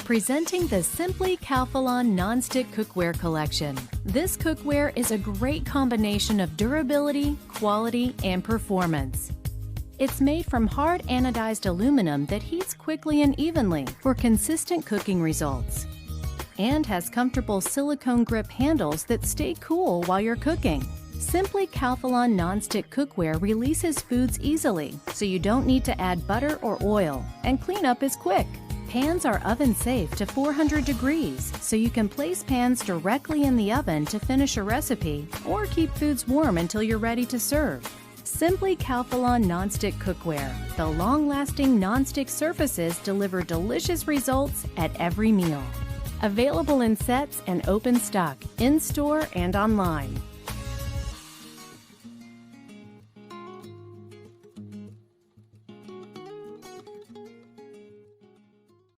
Presenting the Simply Calphalon Nonstick Cookware Collection. This cookware is a great combination of durability, quality, and performance. It's made from hard anodized aluminum that heats quickly and evenly for consistent cooking results, and has comfortable silicone grip handles that stay cool while you're cooking. Simply Calphalon Nonstick Cookware releases foods easily, so you don't need to add butter or oil, and cleanup is quick. Pans are oven safe to 400 degrees, so you can place pans directly in the oven to finish a recipe or keep foods warm until you're ready to serve. Simply Calphalon Nonstick Cookware. The long-lasting nonstick surfaces deliver delicious results at every meal. Available in sets and open stock, in-store and online.